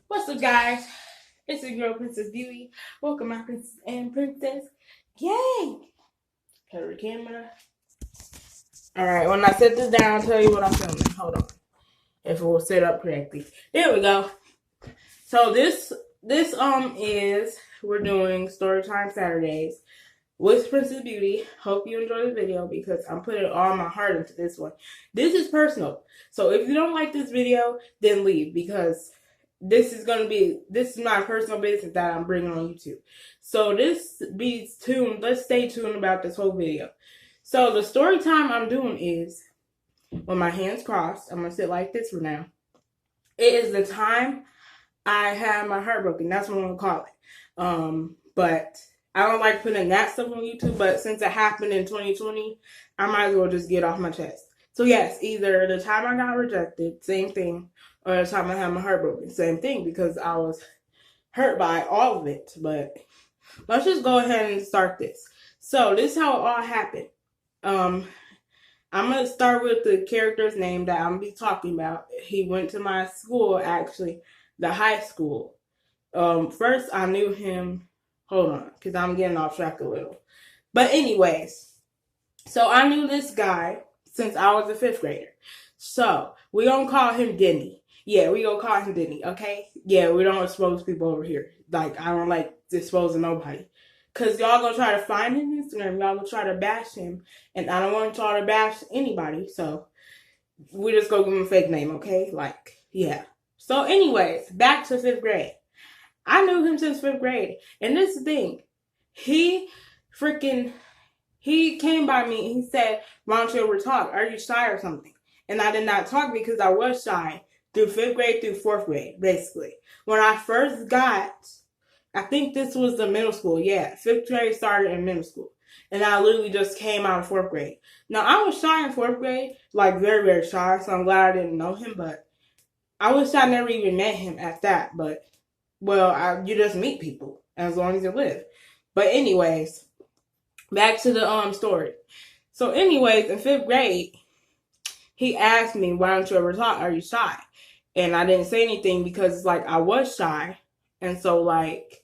What's up, guys? It's your girl, Princess Beauty. Welcome, my princess and princess. Yay! Cover the camera. Alright, when I set this down, I'll tell you what I'm filming. Hold on. If it will set up correctly. There we go. So this is we're doing Storytime Saturdays with Princess Beauty. Hope you enjoy the video because I'm putting all my heart into this one. This is personal. So if you don't like this video, then leave because this is my personal business that I'm bringing on YouTube. So be tuned. Let's stay tuned about this whole video. So the story time I'm doing is with my hands crossed. I'm gonna sit like this for now. It is the time I had my heart broken. That's what I'm gonna call it. But I don't like putting that stuff on YouTube. But since it happened in 2020, I might as well just get off my chest. So yes, either the time I got rejected, same thing, or the time I had my heart broken, same thing, because I was hurt by all of it. But let's just go ahead and start this. So this is how it all happened. I'm going to start with the character's name that I'm going to be talking about. He went to my school, actually, the high school. First, I knew him. Hold on, because I'm getting off track a little. But anyways, so I knew this guy since I was a 5th grader. So we don't call him Denny. Yeah, we gonna call him Denny, okay? Yeah, we don't expose people over here. Like, I don't like exposing nobody. Because y'all gonna try to find him on Instagram. Y'all gonna try to bash him. And I don't want y'all to bash anybody. So we just go give him a fake name, okay? Like, yeah. So anyways, back to 5th grade. I knew him since 5th grade. And this is the thing. He came by me and he said, why don't you ever talk? Are you shy or something? And I did not talk because I was shy through 5th grade through 4th grade, basically. When I first I think this was the middle school. Yeah, 5th grade started in middle school. And I literally just came out of 4th grade. Now, I was shy in 4th grade, like very, very shy. So I'm glad I didn't know him. But I wish I never even met him at that. But, well, you just meet people as long as you live. But anyways, back to the story. So anyways, in 5th grade, he asked me, why don't you ever talk? Are you shy? And I didn't say anything because it's like I was shy. And so like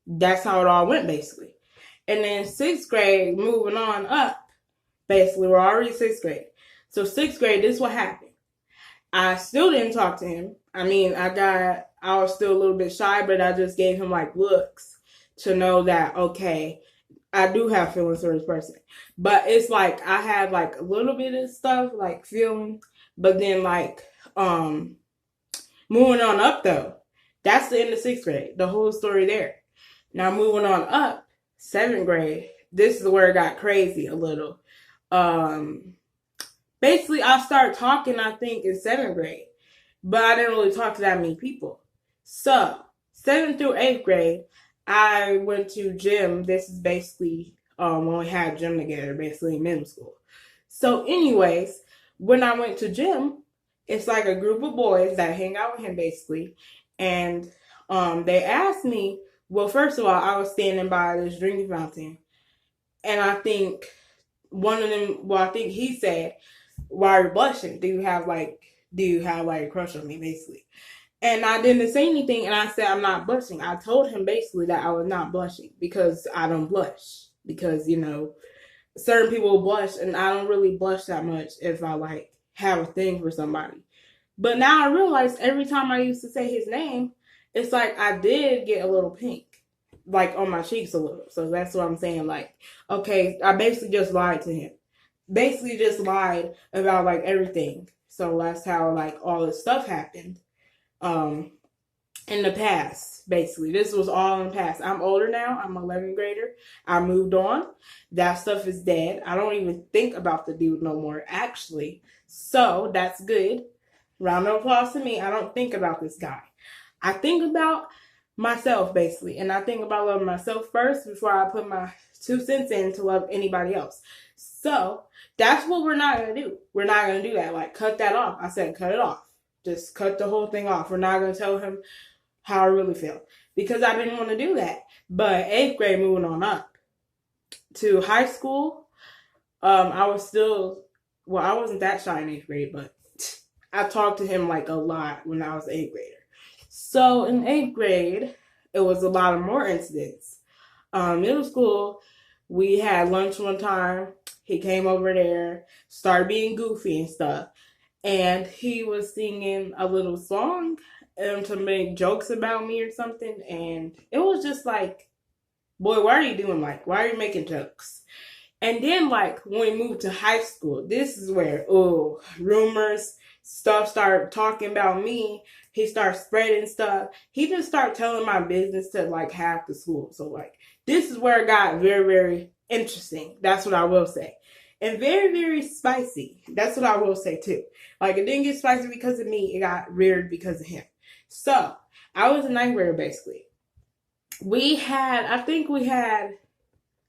that's how it all went basically. And then 6th grade, moving on up, basically we're already 6th grade. So 6th grade, this is what happened. I still didn't talk to him. I mean, I was still a little bit shy, but I just gave him like looks to know that, okay, I do have feelings for this person. But it's like I had like a little bit of stuff, like feeling, but then like moving on up though. That's the end of 6th grade. The whole story there. Now moving on up, 7th grade. This is where it got crazy a little. Basically I started talking, I think, in 7th grade. But I didn't really talk to that many people. So 7th through 8th grade, I went to gym. This is basically when we had gym together, basically in middle school. So anyways, when I went to gym, it's like a group of boys that hang out with him basically. And they asked me, well, first of all, I was standing by this drinking fountain. And I think one of them, I think he said, why are you blushing? Do you have like a crush on me, basically? And I didn't say anything, and I said I'm not blushing. I told him basically that I was not blushing because I don't blush. Because, certain people blush, and I don't really blush that much if I, like, have a thing for somebody. But now I realize every time I used to say his name, it's like I did get a little pink, like, on my cheeks a little. So that's what I'm saying. Like, okay, I basically just lied to him. Basically just lied about, like, everything. So that's how, like, all this stuff happened. In the past, basically. This was all in the past. I'm older now. I'm an 11th grader. I moved on. That stuff is dead. I don't even think about the dude no more, actually. So, that's good. Round of applause to me. I don't think about this guy. I think about myself, basically. And I think about loving myself first before I put my 2 cents in to love anybody else. So, that's what we're not going to do. We're not going to do that. Like, cut that off. I said, cut it off. Just cut the whole thing off. We're not going to tell him how I really feel. Because I didn't want to do that. But 8th grade, moving on up to high school, I wasn't that shy in 8th grade, but I talked to him like a lot when I was 8th grader. So in 8th grade, it was a lot of more incidents. Middle school, we had lunch one time. He came over there, started being goofy and stuff. And he was singing a little song to make jokes about me or something. And it was just like, boy, why are you doing why are you making jokes? And then, when we moved to high school, this is where, rumors, stuff started talking about me. He started spreading stuff. He just started telling my business to, half the school. So, this is where it got very, very interesting. That's what I will say. And very, very spicy. That's what I will say, too. It didn't get spicy because of me. It got weird because of him. So, I was a 9th grader, basically.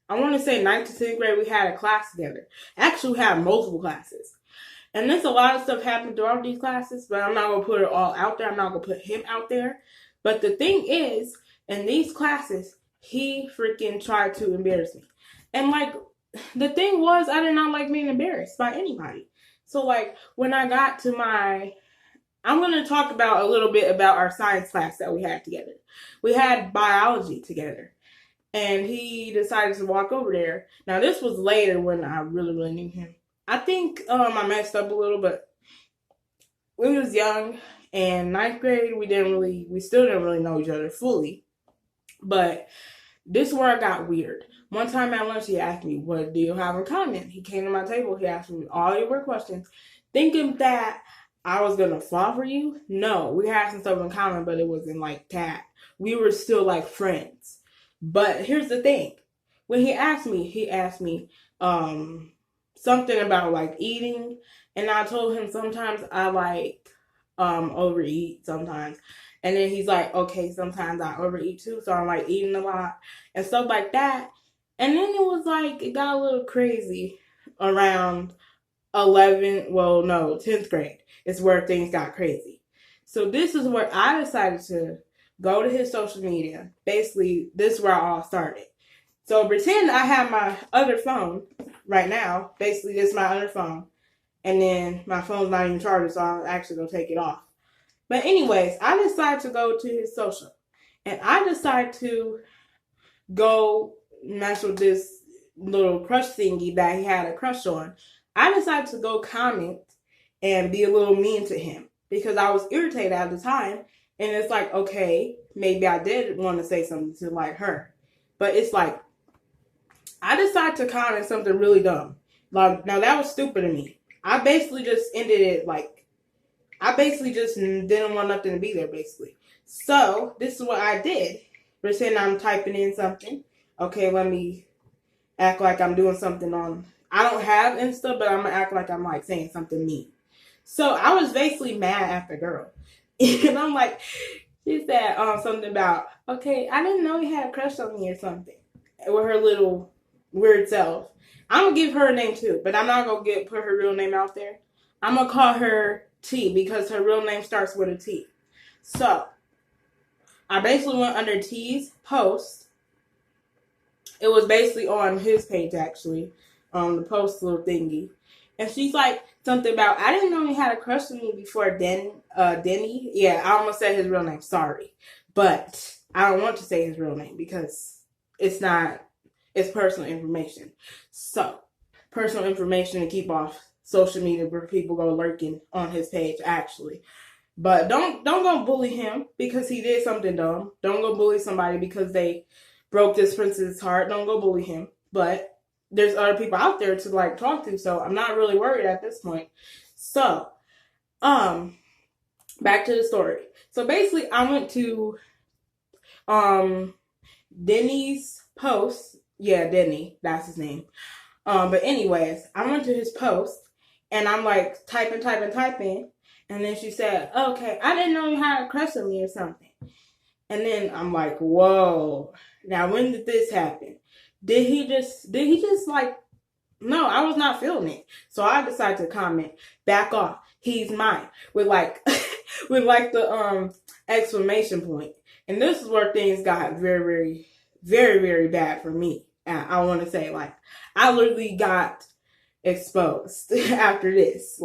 I want to say 9th to 10th grade, we had a class together. Actually, we had multiple classes. And there's a lot of stuff happened throughout these classes, but I'm not going to put it all out there. I'm not going to put him out there. But the thing is, in these classes, he freaking tried to embarrass me. And, the thing was, I did not like being embarrassed by anybody. So, when I got to I'm going to talk about a little bit about our science class that we had together. We had biology together. And he decided to walk over there. Now, this was later when I really, really knew him. I think I messed up a little, but we was young. And 9th grade, we still didn't really know each other fully. But this is where it got weird. One time at lunch, he asked me, what do you have in common? He came to my table. He asked me all your weird questions. Thinking that I was going to fall for you? No, we had some stuff in common, but it wasn't like that. We were still friends. But here's the thing. When he asked me something about eating, and I told him sometimes I overeat sometimes. And then he's like, okay, sometimes I overeat too, so I'm eating a lot and stuff like that. And then it got a little crazy around 10th grade is where things got crazy. So this is where I decided to go to his social media. Basically, this is where I all started. So pretend I have my other phone right now. Basically, this is my other phone. And then my phone's not even charged, so I'm actually going to take it off. But anyways, I decided to go to his social. And I decided to go mess with this little crush thingy that he had a crush on. I decided to go comment and be a little mean to him because I was irritated at the time. And it's okay, maybe I did want to say something to her. But it's I decided to comment something really dumb. Now that was stupid of me. I basically just ended it I basically just didn't want nothing to be there, basically. So, this is what I did. Pretend I'm typing in something. Okay, let me act like I'm doing something on... I don't have Insta, but I'm going to act like I'm saying something mean. So, I was basically mad at the girl. And I'm she said something about, okay, I didn't know you had a crush on me or something. With her little weird self. I'm going to give her a name too, but I'm not going to put her real name out there. I'm going to call her T because her real name starts with a T. So, I basically went under T's post. It was basically on his page, actually. The post little thingy. And she's something about, I didn't know he had a crush on me before Denny. Yeah, I almost said his real name. Sorry. But I don't want to say his real name because it's personal information. So, personal information to keep off social media where people go lurking on his page, actually. But don't go bully him because he did something dumb. Don't go bully somebody because they broke this princess's heart. Don't go bully him. But there's other people out there to talk to, so I'm not really worried at this point. So, back to the story. So basically, I went to Denny's post. Yeah, Denny, that's his name. But anyways, I went to his post and I'm typing. And then she said, okay, I didn't know you had a crush on me or something. And then I'm whoa. Now, when did this happen? Did he just no, I was not feeling it. So I decided to comment, back off. He's mine. With the exclamation point. And this is where things got very, very, very, very bad for me. I want to say, I literally got exposed after this.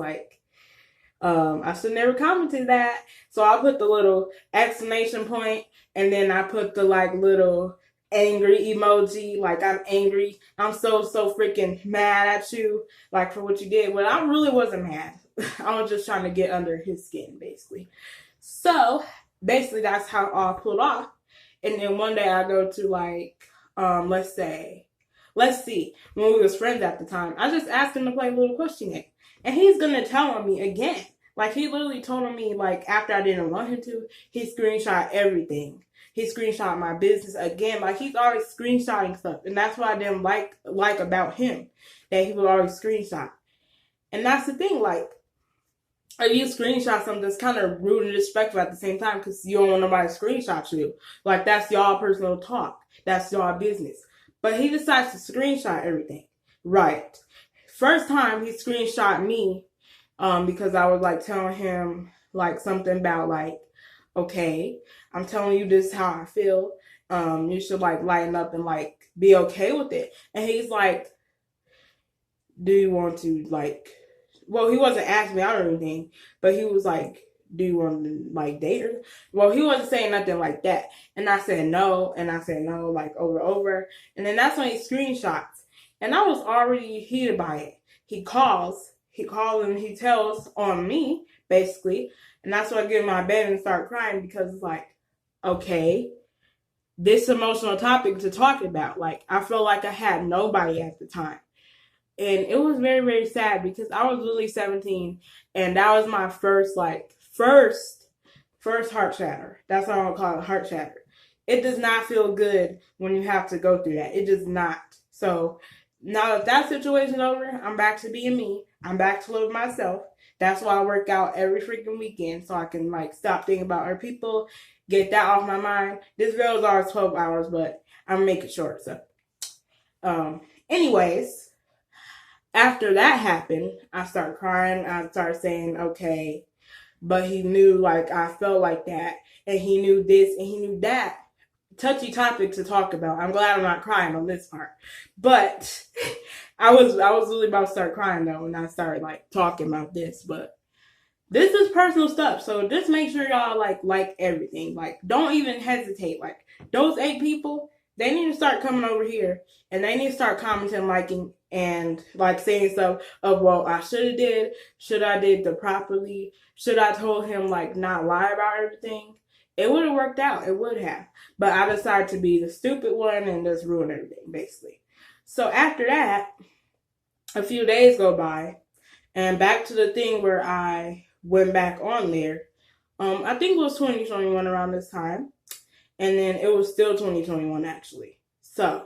I should never commented that. So I put the little exclamation point, and then I put the like little angry emoji, like I'm angry. I'm so freaking mad at you, like for what you did. But I really wasn't mad. I was just trying to get under his skin, basically. So basically, that's how I pulled off. And then one day I go to like, let's see, when we was friends at the time, I just asked him to play a little question game, and he's gonna tell on me again. Like he literally told on me like after I didn't want him to, he screenshot everything. He screenshot my business again. Like he's always screenshotting stuff, and that's what I didn't like about him, that he would always screenshot. And that's the thing, like, if you screenshot something, that's kind of rude and disrespectful at the same time because you don't want nobody to screenshot you. Like, that's y'all personal talk. That's y'all business. But he decides to screenshot everything. Right. First time he screenshot me because I was, like, telling him, like, something about, like, okay, I'm telling you this is how I feel. You should, like, lighten up and, like, be okay with it. And he's like, do you want to, like... Well, he wasn't asking me out or anything, but he was like, do you want to, like, date her? Well, he wasn't saying nothing like that. And I said no, like, over. And then that's when he screenshots. And I was already heated by it. He calls and he tells on me, basically. And that's when I get in my bed and start crying because it's like, okay, this emotional topic to talk about. Like, I felt like I had nobody at the time. And it was very, very sad because I was literally 17, and that was my first heart shatter. That's what I'm going to call it, heart shatter. It does not feel good when you have to go through that. It does not. So now that situation's over, I'm back to being me. I'm back to living myself. That's why I work out every freaking weekend so I can, like, stop thinking about other people, get that off my mind. This video is always 12 hours, but I'm making it short. So, anyways. After that happened, I started crying. I started saying, okay, but he knew, like, I felt like that, and he knew this, and he knew that. Touchy topic to talk about. I'm glad I'm not crying on this part. But I was really about to start crying, though, when I started, like, talking about this. But this is personal stuff, so just make sure y'all, like everything. Like, don't even hesitate. Like, those 8 people, they need to start coming over here, and they need to start commenting, liking, and, like, saying stuff of, well, I should I did the properly, should I told him, like, not lie about everything. It would have worked out. It would have. But I decided to be the stupid one and just ruin everything, basically. So after that, a few days go by, and back to the thing where I went back on there. I think it was 2021 around this time. And then it was still 2021, actually. So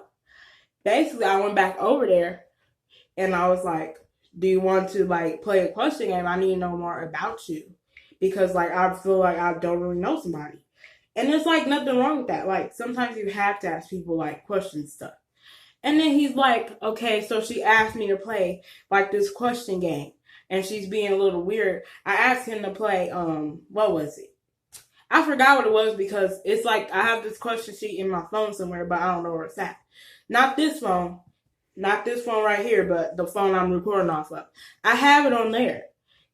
basically, I went back over there, and I was like, do you want to, like, play a question game? I need to know more about you. Because, like, I feel like I don't really know somebody. And there's, like, nothing wrong with that. Like, sometimes you have to ask people, like, question stuff. And then he's like, okay, so she asked me to play, like, this question game. And she's being a little weird. I asked him to play, what was it? I forgot what it was because it's like I have this question sheet in my phone somewhere, but I don't know where it's at. Not this phone right here, but the phone I'm recording off of. I have it on there,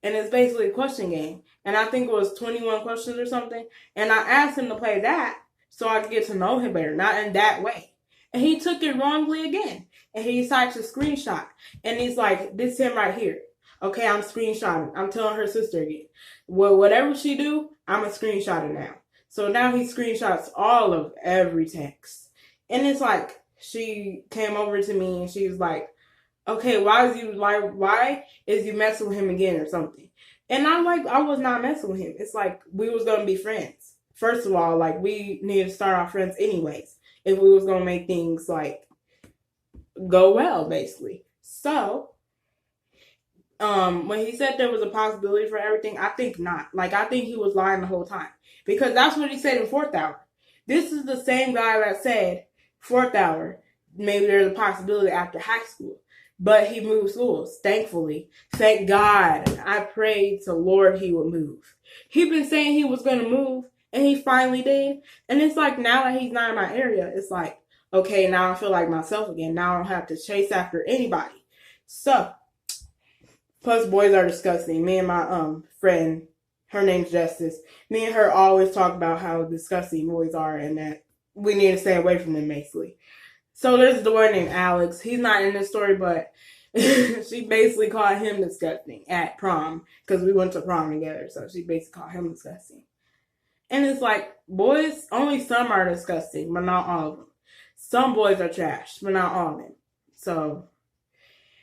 and it's basically a question game. And I think it was 21 questions or something. And I asked him to play that so I could get to know him better, not in that way. And he took it wrongly again, and he decided to screenshot. And he's like, this is him right here. Okay, I'm screenshotting. I'm telling her sister again. Well, whatever she do, I'm a screenshotter now. So now he screenshots all of every text. And it's like, she came over to me and she was like, okay, why is you messing with him again or something? And I'm like, I was not messing with him. It's like, we was going to be friends. First of all, like, we need to start our friends anyways. If we was going to make things, like, go well, basically. So, when he said there was a possibility for everything, I think not. Like, I think he was lying the whole time. Because that's what he said in 4th hour. This is the same guy that said, 4th hour, maybe there's a possibility after high school. But he moved schools, thankfully. Thank God. I prayed to Lord he would move. He'd been saying he was going to move, and he finally did. And it's like, now that he's not in my area, it's like, okay, now I feel like myself again. Now I don't have to chase after anybody. So, Plus, boys are disgusting. Me and my friend, her name's Justice. Me and her always talk about how disgusting boys are and that we need to stay away from them, basically. So there's the boy named Alex. He's not in this story, but she basically called him disgusting at prom because we went to prom together. So she basically called him disgusting. And it's like, boys, only some are disgusting, but not all of them. Some boys are trash, but not all of them. So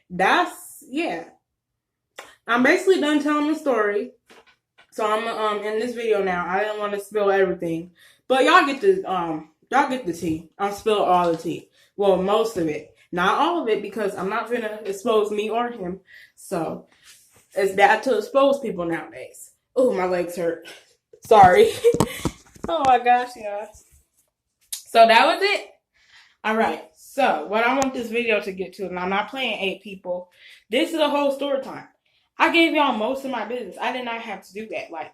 that's, yeah. I'm basically done telling the story. So I'm in this video now. I didn't want to spill everything, but y'all get the tea. I'm spilling all the tea. Well, most of it, not all of it, because I'm not gonna expose me or him. So it's bad to expose people nowadays. Oh, my legs hurt. Sorry. Oh my gosh, yeah. So that was it. All right. So what I want this video to get to, and I'm not playing 8 people. This is a whole story time. I gave y'all most of my business. I did not have to do that. Like,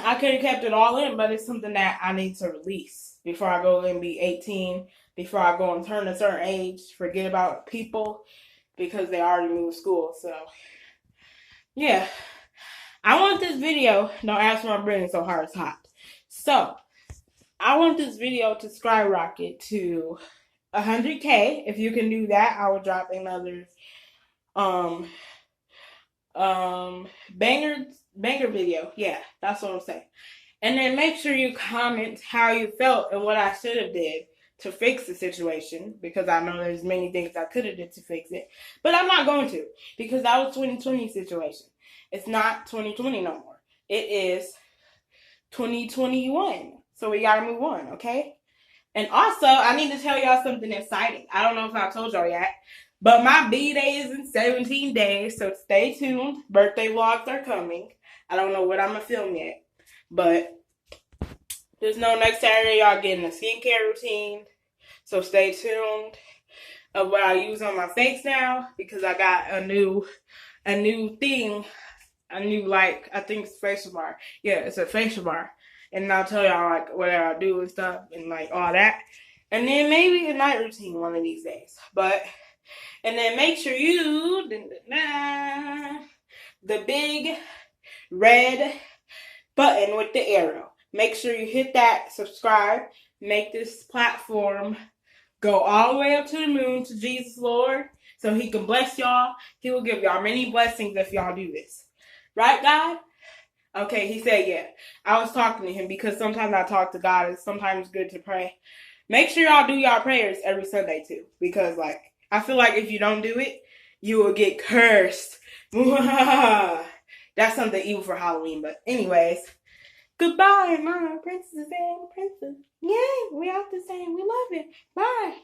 I could have kept it all in, but it's something that I need to release before I go and be 18, before I go and turn a certain age, forget about people because they already moved school. So, yeah. I want this video, don't ask why I'm breathing so hard, it's hot. So, I want this video to skyrocket to 100K. If you can do that, I will drop another banger video. Yeah, that's what I'm saying. And then make sure you comment how you felt and what I should have did to fix the situation, because I know there's many things I could have did to fix it, but I'm not going to, because that was 2020 situation. It's not 2020 no more. It is 2021. So we gotta move on, okay? And also, I need to tell y'all something exciting. I don't know if I told y'all yet, but my B-Day is in 17 days, so stay tuned. Birthday vlogs are coming. I don't know what I'm going to film yet, but just know next Saturday y'all getting a skincare routine, so stay tuned of what I use on my face now, because I got a new thing, like, I think it's facial bar. Yeah, it's a facial bar. And I'll tell y'all, like, what I do and stuff and, like, all that. And then maybe a night routine one of these days. And then make sure you, the big red button with the arrow. Make sure you hit that, subscribe, make this platform go all the way up to the moon to Jesus Lord, so he can bless y'all. He will give y'all many blessings if y'all do this. Right, God? Okay, he said yeah. I was talking to him because sometimes I talk to God. It's sometimes good to pray. Make sure y'all do y'all prayers every Sunday too, because like I feel like if you don't do it, you will get cursed. That's something evil for Halloween. But anyways, goodbye, my princess and princess. Yay, we out the same. We love it. Bye.